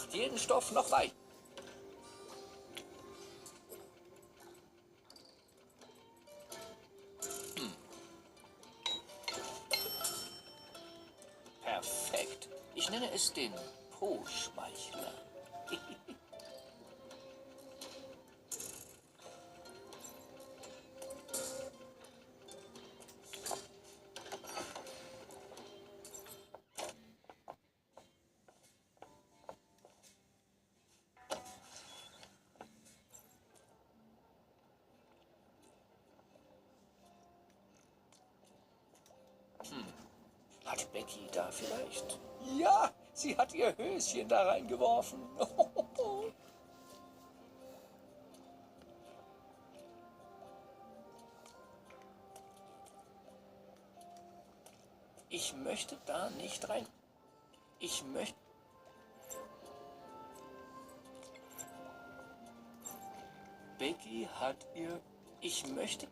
macht jeden Stoff noch weich. Perfekt. Ich nenne es den Po-Schmeichler. Hat Becky da vielleicht? Ja, sie hat ihr Höschen da reingeworfen. Ich möchte da nicht rein. Ich möchte... Becky hat ihr... Ich möchte...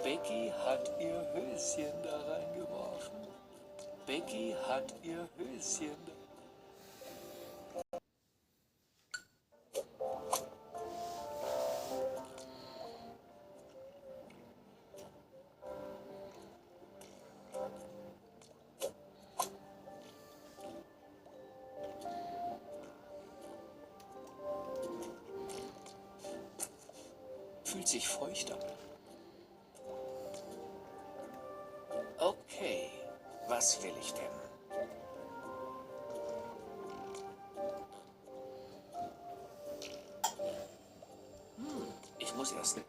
Becky hat ihr Höschen da reingeworfen. Becky hat ihr Höschen da... Fühlt sich feucht an. Okay, was will ich denn? Ich muss erst...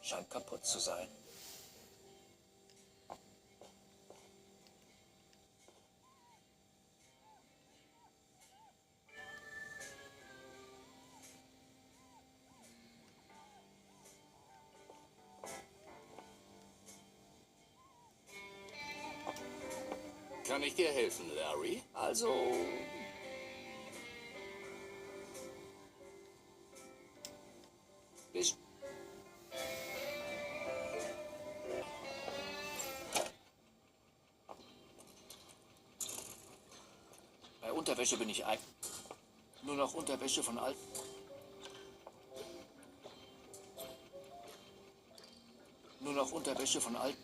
Scheint kaputt zu sein. Kann ich dir helfen, Larry? Also... Bis... Bei Unterwäsche bin ich nur noch Unterwäsche von alt. Nur noch Unterwäsche von alt.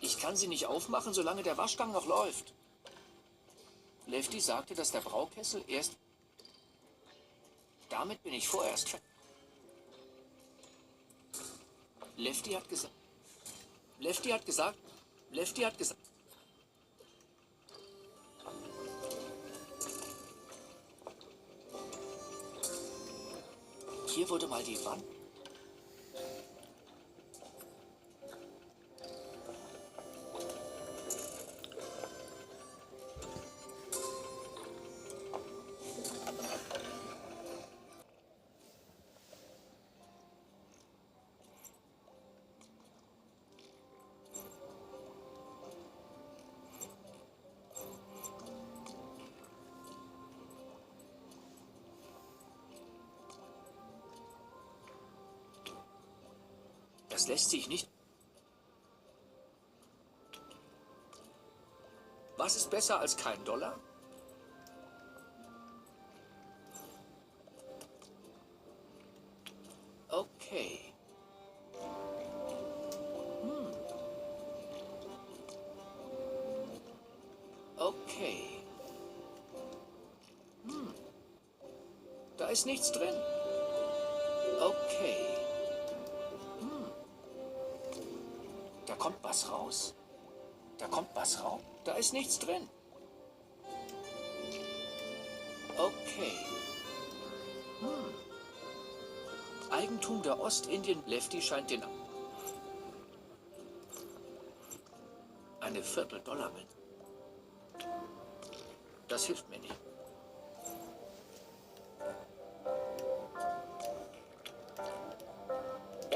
Ich kann sie nicht aufmachen, solange der Waschgang noch läuft. Lefty sagte, dass der Braukessel erst... Damit bin ich vorerst fertig. Lefty hat gesagt... Lefty hat gesagt... Lefty hat gesagt... Hier wurde mal die Wand... Das lässt sich nicht... Was ist besser als kein Dollar? Okay. Okay. Da ist nichts drin. Okay. Da kommt was raus. Da kommt was raus. Da ist nichts drin. Okay. Eigentum der Ostindien. Lefty scheint den... Eine $1/4 mit. Das hilft mir nicht.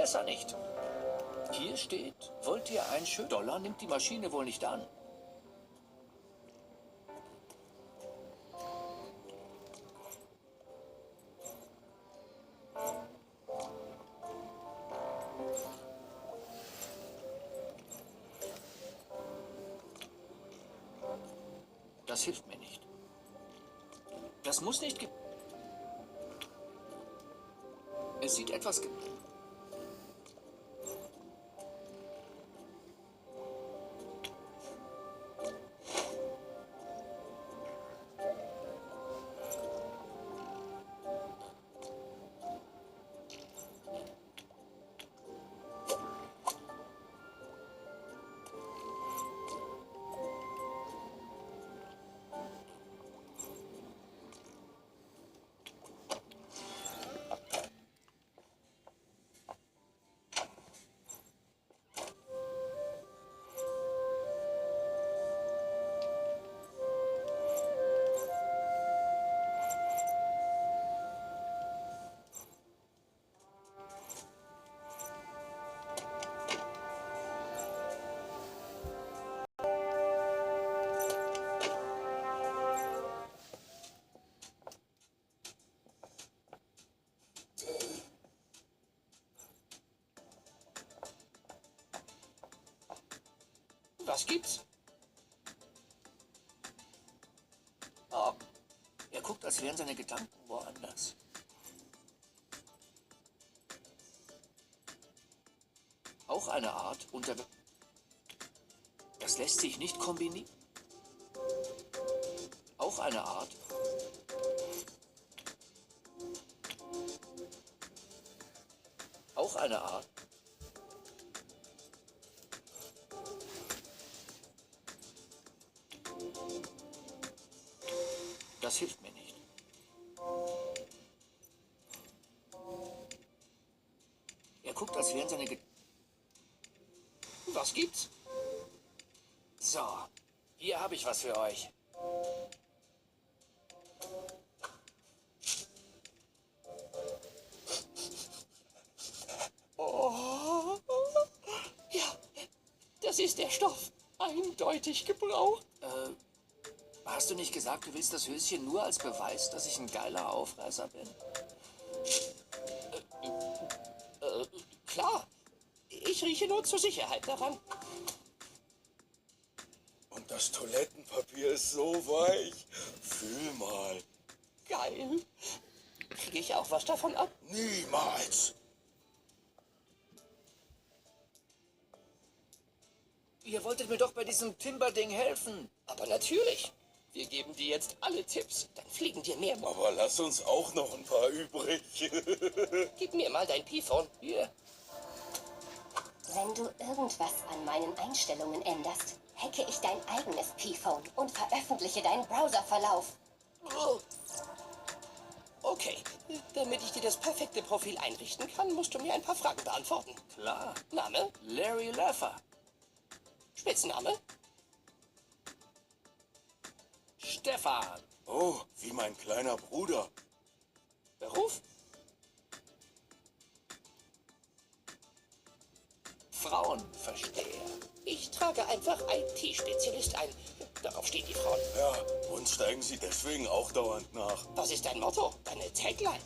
besser nicht. Hier steht, wollt ihr ein schön Dollar, nimmt die Maschine wohl nicht an. Das hilft mir nicht. Das muss nicht Es sieht etwas Was gibt's? Oh, er guckt, als wären seine Gedanken woanders. Auch eine Art unter... Das lässt sich nicht kombinieren. Auch eine Art... Auch eine Art... Das hilft mir nicht. Er guckt, als wären seine Was gibt's? So, hier habe ich was für euch. Oh, ja, das ist der Stoff. Eindeutig gebraucht. Hast du nicht gesagt, du willst das Höschen nur als Beweis, dass ich ein geiler Aufreißer bin? Klar. Ich rieche nur zur Sicherheit daran. Und das Toilettenpapier ist so weich. Fühl mal. Geil. Kriege ich auch was davon ab? Niemals. Ihr wolltet mir doch bei diesem Timber-Ding helfen. Aber natürlich. Wir geben dir jetzt alle Tipps. Dann fliegen dir mehr. Aber lass uns auch noch ein paar übrig. Gib mir mal dein P-Phone. Hier. Wenn du irgendwas an meinen Einstellungen änderst, hacke ich dein eigenes P-Phone und veröffentliche deinen Browserverlauf. Oh. Okay. Damit ich dir das perfekte Profil einrichten kann, musst du mir ein paar Fragen beantworten. Klar. Name? Larry Laffer. Spitzname? Stefan. Oh, wie mein kleiner Bruder. Beruf? Frauenversteher. Ich trage einfach IT-Spezialist ein. Darauf stehen die Frauen. Ja, uns steigen sie deswegen auch dauernd nach. Was ist dein Motto? Deine Tagline?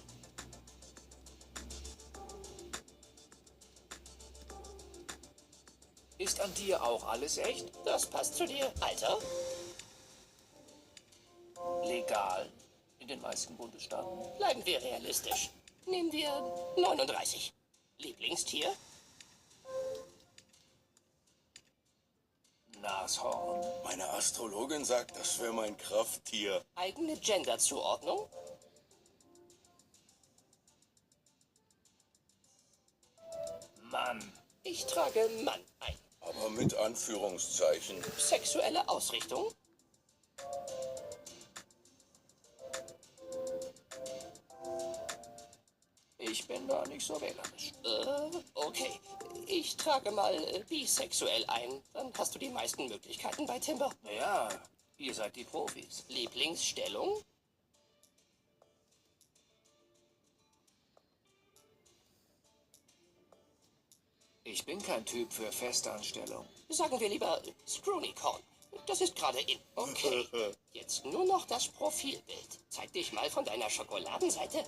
Ist an dir auch alles echt? Das passt zu dir. Alter? Legal. In den meisten Bundesstaaten. Bleiben wir realistisch. Nehmen wir 39. Lieblingstier? Nashorn. Meine Astrologin sagt, das wäre mein Krafttier. Eigene Genderzuordnung? Mann. Ich trage Mann ein. Aber mit Anführungszeichen. Sexuelle Ausrichtung? Ich bin da nicht so wählerisch. Okay. Ich trage mal bisexuell ein. Dann hast du die meisten Möglichkeiten bei Timber. Naja, ihr seid die Profis. Lieblingsstellung? Ich bin kein Typ für Festanstellung. Sagen wir lieber Scrunicorn. Das ist gerade in. Okay. Jetzt nur noch das Profilbild. Zeig dich mal von deiner Schokoladenseite.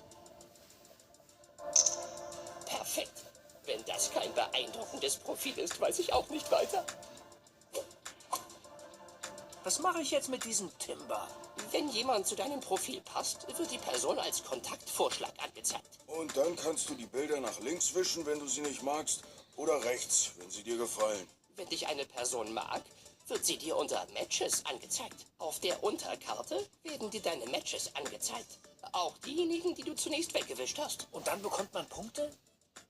Perfekt. Wenn das kein beeindruckendes Profil ist, weiß ich auch nicht weiter. Was mache ich jetzt mit diesem Timber? Wenn jemand zu deinem Profil passt, wird die Person als Kontaktvorschlag angezeigt. Und dann kannst du die Bilder nach links wischen, wenn du sie nicht magst, oder rechts, wenn sie dir gefallen. Wenn dich eine Person mag, wird sie dir unter Matches angezeigt. Auf der Unterkarte werden dir deine Matches angezeigt. Auch diejenigen, die du zunächst weggewischt hast. Und dann bekommt man Punkte?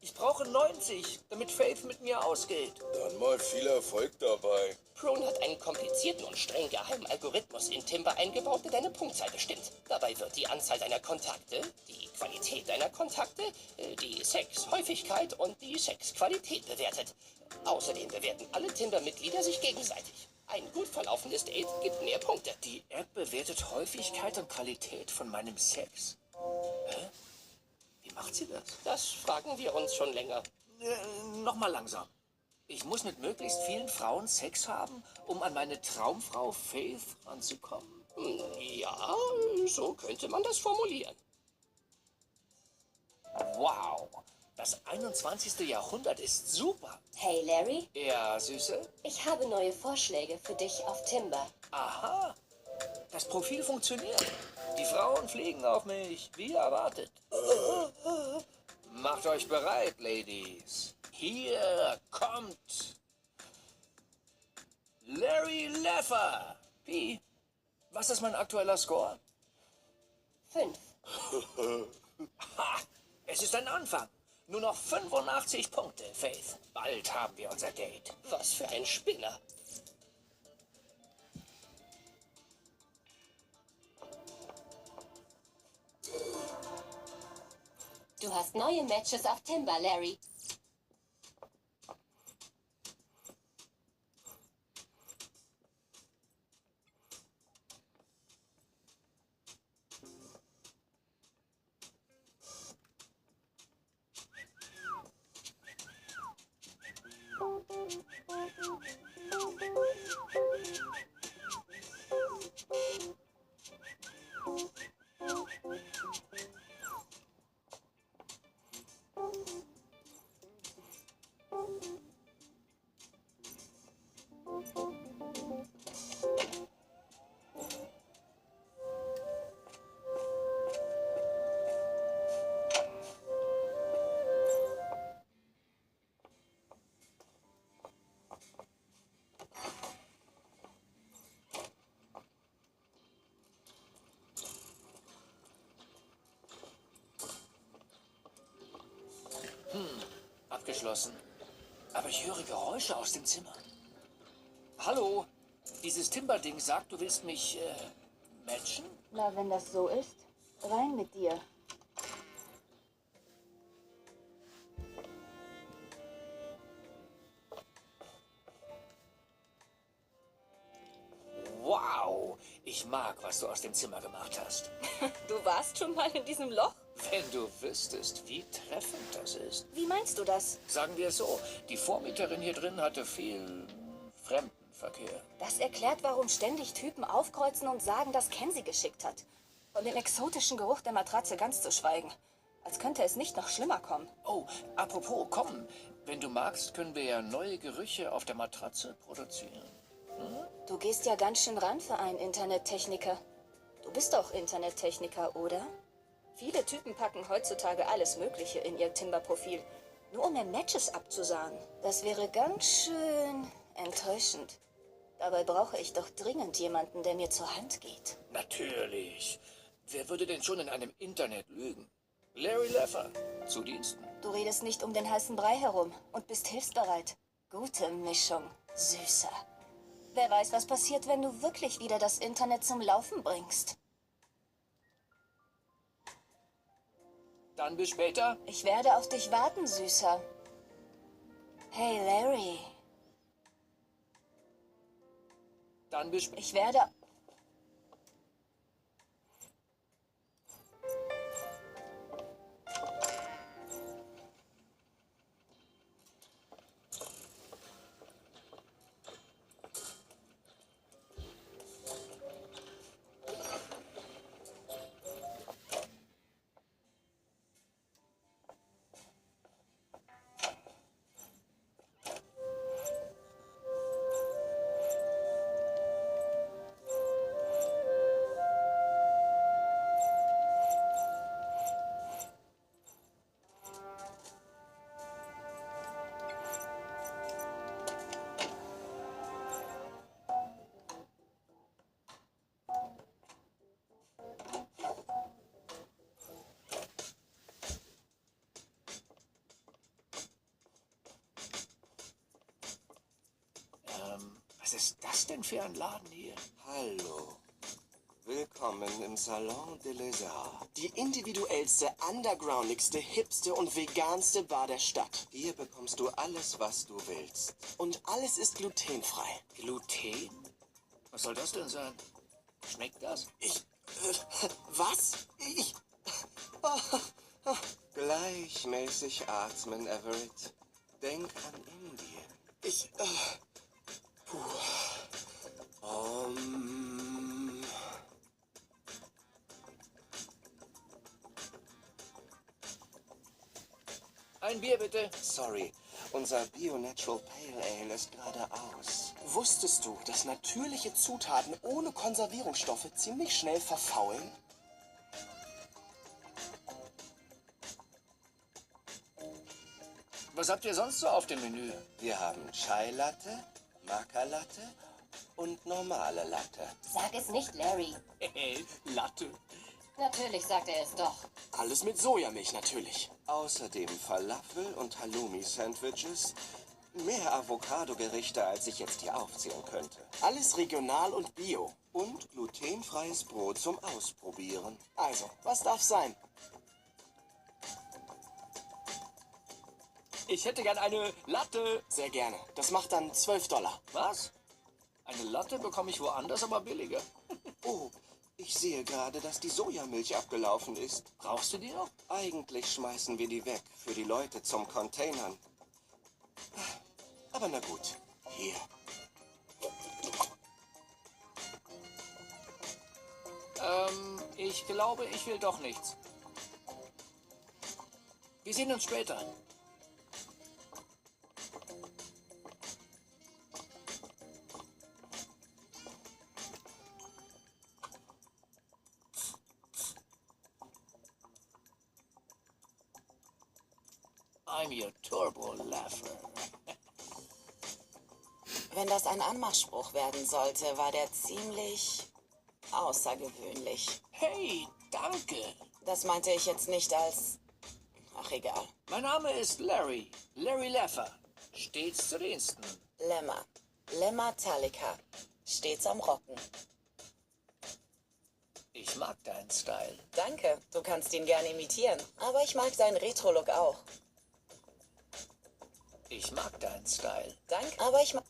Ich brauche 90, damit Faith mit mir ausgeht. Dann mal viel Erfolg dabei. Prone hat einen komplizierten und streng geheimen Algorithmus in Timber eingebaut, der deine Punktzahl bestimmt. Dabei wird die Anzahl deiner Kontakte, die Qualität deiner Kontakte, die Sexhäufigkeit und die Sexqualität bewertet. Außerdem bewerten alle Timber-Mitglieder sich gegenseitig. Ein gut verlaufendes Date gibt mehr Punkte. Die App bewertet Häufigkeit und Qualität von meinem Sex. Hä? Wie macht sie das? Das fragen wir uns schon länger. Nochmal langsam. Ich muss mit möglichst vielen Frauen Sex haben, um an meine Traumfrau Faith ranzukommen. Ja, so könnte man das formulieren. Wow, das 21. Jahrhundert ist super. Hey Larry, Ja, Süße? ich habe neue Vorschläge für dich auf Timber. Aha, das Profil funktioniert. Die Frauen fliegen auf mich, wie erwartet. Macht euch bereit, Ladies. Hier kommt Larry Leffer. Wie? Was ist mein aktueller Score? 5. Ha! Es ist ein Anfang. Nur noch 85 Punkte, Faith. Bald haben wir unser Date. Was für ein Spinner. Du hast neue Matches auf Timber, Larry. Abgeschlossen. Aber ich höre Geräusche aus dem Zimmer. Hallo, dieses Timber-Ding sagt, du willst mich, matchen? Na, wenn das so ist, rein mit dir. Wow, ich mag, was du aus dem Zimmer gemacht hast. Du warst schon mal in diesem Loch? Wenn du wüsstest, wie treffend das ist. Wie meinst du das? Sagen wir es so, die Vormieterin hier drin hatte viel Fremdenverkehr. Das erklärt, warum ständig Typen aufkreuzen und sagen, dass Ken sie geschickt hat. Von dem exotischen Geruch der Matratze ganz zu schweigen. Als könnte es nicht noch schlimmer kommen. Oh, apropos, komm. Wenn du magst, können wir ja neue Gerüche auf der Matratze produzieren. Du gehst ja ganz schön ran für einen Internettechniker. Du bist doch Internettechniker, oder? Viele Typen packen heutzutage alles Mögliche in ihr Timber-Profil, nur um mir Matches abzusagen. Das wäre ganz schön enttäuschend. Dabei brauche ich doch dringend jemanden, der mir zur Hand geht. Natürlich. Wer würde denn schon in einem Internet lügen? Larry Leffer, zu Diensten. Du redest nicht um den heißen Brei herum und bist hilfsbereit. Gute Mischung, Süßer. Wer weiß, was passiert, wenn du wirklich wieder das Internet zum Laufen bringst. Dann bis später. Ich werde auf dich warten, Süßer. Hey, Larry. Dann bis später. Ich werde... Was ist das denn für ein Laden hier? Hallo. Willkommen im Salon de les Arts. Die individuellste, undergroundigste, hipste und veganste Bar der Stadt. Hier bekommst du alles, was du willst. Und alles ist glutenfrei. Gluten? Was soll das denn sein? Schmeckt das? Was? Gleichmäßig atmen, Everett. Denk an Indien. Ein Bier bitte. Sorry, unser Bio-Natural Pale Ale ist gerade aus. Wusstest du, dass natürliche Zutaten ohne Konservierungsstoffe ziemlich schnell verfaulen? Was habt ihr sonst so auf dem Menü? Wir haben Chai Latte, Maca Latte und normale Latte. Sag es nicht, Larry. Latte. Natürlich sagt er es doch. Alles mit Sojamilch natürlich. Außerdem Falafel und Halloumi-Sandwiches. Mehr Avocado-Gerichte, als ich jetzt hier aufzählen könnte. Alles regional und bio. Und glutenfreies Brot zum Ausprobieren. Also, was darf sein? Ich hätte gern eine Latte. Sehr gerne. Das macht dann $12. Was? Eine Latte bekomme ich woanders, aber billiger. Oh, ich sehe gerade, dass die Sojamilch abgelaufen ist. Brauchst du die noch? Eigentlich schmeißen wir die weg für die Leute zum Containern. Aber na gut, hier. Ich glaube, ich will doch nichts. Wir sehen uns später. I'm your turbo laugher. Wenn das ein Anmachspruch werden sollte, war der ziemlich außergewöhnlich. Hey, danke. Das meinte ich jetzt nicht als... Ach, egal. Mein Name ist Larry. Larry Laffer. Stets zu Diensten. Lemma. Lemma Talika. Stets am Rocken. Ich mag deinen Style. Danke, du kannst ihn gerne imitieren. Aber ich mag deinen Retro-Look auch. Ich mag deinen Style. Danke, aber ich mag...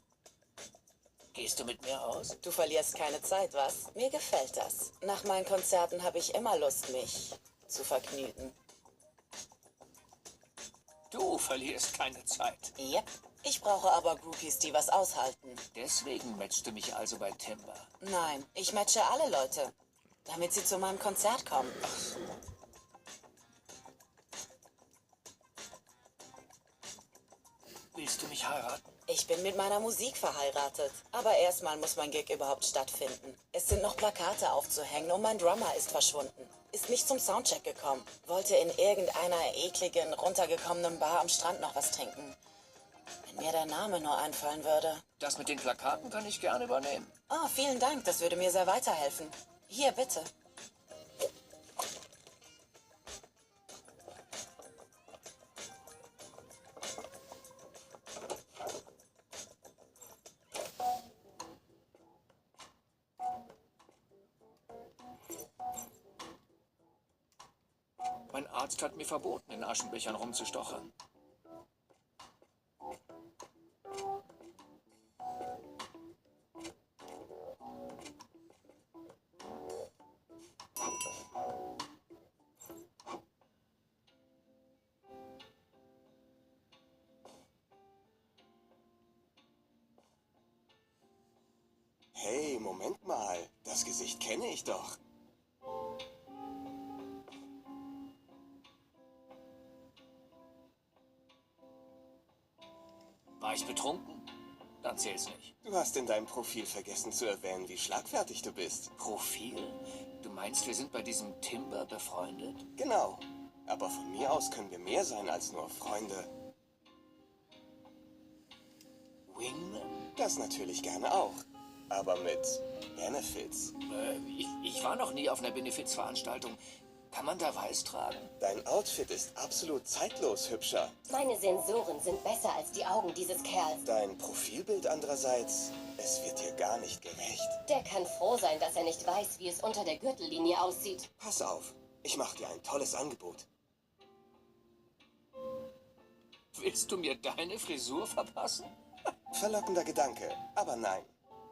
Gehst du mit mir aus? Du verlierst keine Zeit, was? Mir gefällt das. Nach meinen Konzerten habe ich immer Lust, mich zu vergnügen. Du verlierst keine Zeit. Yep. Ich brauche aber Groupies, die was aushalten. Deswegen matchst du mich also bei Timber. Nein, ich matche alle Leute, damit sie zu meinem Konzert kommen. Willst du mich heiraten? Ich bin mit meiner Musik verheiratet. Aber erstmal muss mein Gig überhaupt stattfinden. Es sind noch Plakate aufzuhängen und mein Drummer ist verschwunden. Ist nicht zum Soundcheck gekommen. Wollte in irgendeiner ekligen, runtergekommenen Bar am Strand noch was trinken. Wenn mir der Name nur einfallen würde. Das mit den Plakaten kann ich gerne übernehmen. Oh, vielen Dank, das würde mir sehr weiterhelfen. Hier, bitte. Mein Arzt hat mir verboten, in Aschenbechern rumzustochern. Hey, Moment mal. Das Gesicht kenne ich doch. War ich betrunken? Dann zählt's nicht. Du hast in deinem Profil vergessen zu erwähnen, wie schlagfertig du bist. Profil? Du meinst, wir sind bei diesem Timber befreundet? Genau. Aber von mir aus können wir mehr sein als nur Freunde. Wingman? Das natürlich gerne auch. Aber mit Benefits. Ich war noch nie auf einer Benefizveranstaltung. Kann man da weiß tragen? Dein Outfit ist absolut zeitlos, Hübscher. Meine Sensoren sind besser als die Augen dieses Kerls. Dein Profilbild andererseits, es wird dir gar nicht gerecht. Der kann froh sein, dass er nicht weiß, wie es unter der Gürtellinie aussieht. Pass auf, ich mache dir ein tolles Angebot. Willst du mir deine Frisur verpassen? Verlockender Gedanke, aber nein.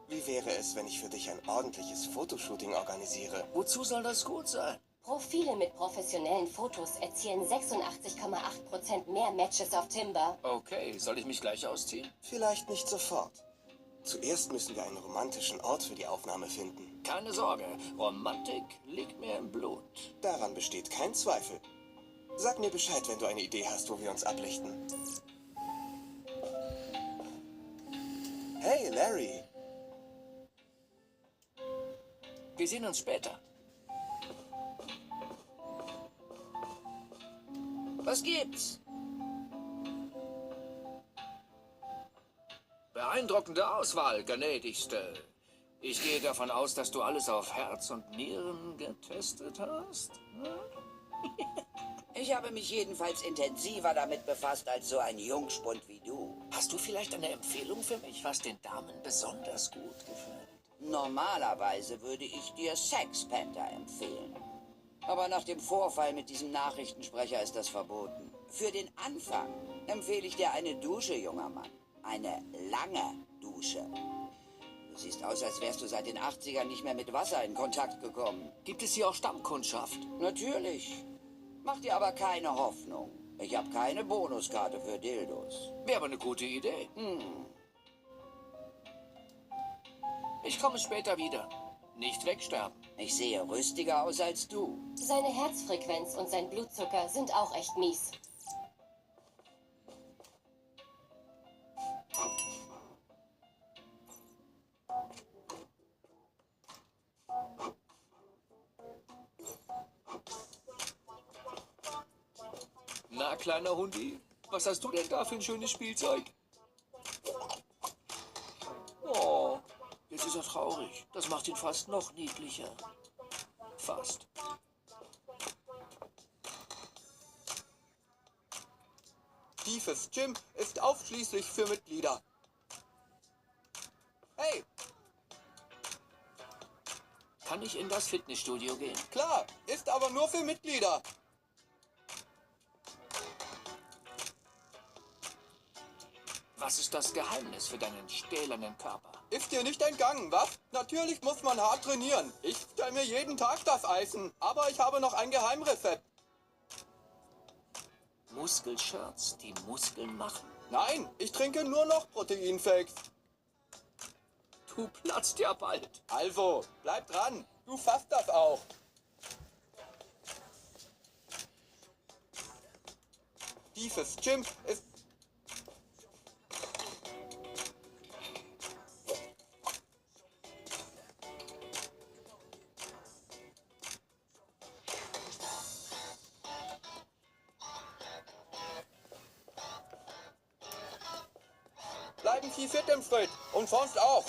Wie wäre es, wenn ich für dich ein ordentliches Fotoshooting organisiere? Wozu soll das gut sein? Profile mit professionellen Fotos erzielen 86,8% mehr Matches auf Timber. Okay, soll ich mich gleich ausziehen? Vielleicht nicht sofort. Zuerst müssen wir einen romantischen Ort für die Aufnahme finden. Keine Sorge, Romantik liegt mir im Blut. Daran besteht kein Zweifel. Sag mir Bescheid, wenn du eine Idee hast, wo wir uns ablichten. Hey, Larry. Wir sehen uns später. Was gibt's? Beeindruckende Auswahl, gnädigste. Ich gehe davon aus, dass du alles auf Herz und Nieren getestet hast. Hm? Ich habe mich jedenfalls intensiver damit befasst als so ein Jungspund wie du. Hast du vielleicht eine Empfehlung für mich, was den Damen besonders gut gefällt? Normalerweise würde ich dir Sex Panther empfehlen. Aber nach dem Vorfall mit diesem Nachrichtensprecher ist das verboten. Für den Anfang empfehle ich dir eine Dusche, junger Mann. Eine lange Dusche. Du siehst aus, als wärst du seit den 80ern nicht mehr mit Wasser in Kontakt gekommen. Gibt es hier auch Stammkundschaft? Natürlich. Mach dir aber keine Hoffnung. Ich habe keine Bonuskarte für Dildos. Wäre aber eine gute Idee. Ich komme später wieder. Nicht wegsterben. Ich sehe rüstiger aus als du. Seine Herzfrequenz und sein Blutzucker sind auch echt mies. Na, kleiner Hundi, was hast du denn da für ein schönes Spielzeug? Oh, jetzt ist er traurig. Das macht ihn fast noch niedlicher. Fast. Tiefes Gym ist ausschließlich für Mitglieder. Hey, Kann ich in das Fitnessstudio gehen? klar, ist aber nur für Mitglieder. Was ist das Geheimnis für deinen stählernen Körper? Ist dir nicht entgangen, was? Natürlich muss man hart trainieren. Ich stelle mir jeden Tag das Eisen. Aber ich habe noch ein Geheimrezept. Muskelshirts, die Muskeln machen. Nein, ich trinke nur noch Proteinfakes. Du platzt ja bald. Also, bleib dran. Du fasst das auch. Tiefes Gym ist... Bleiben Sie fit im Schritt. Und sonst auch.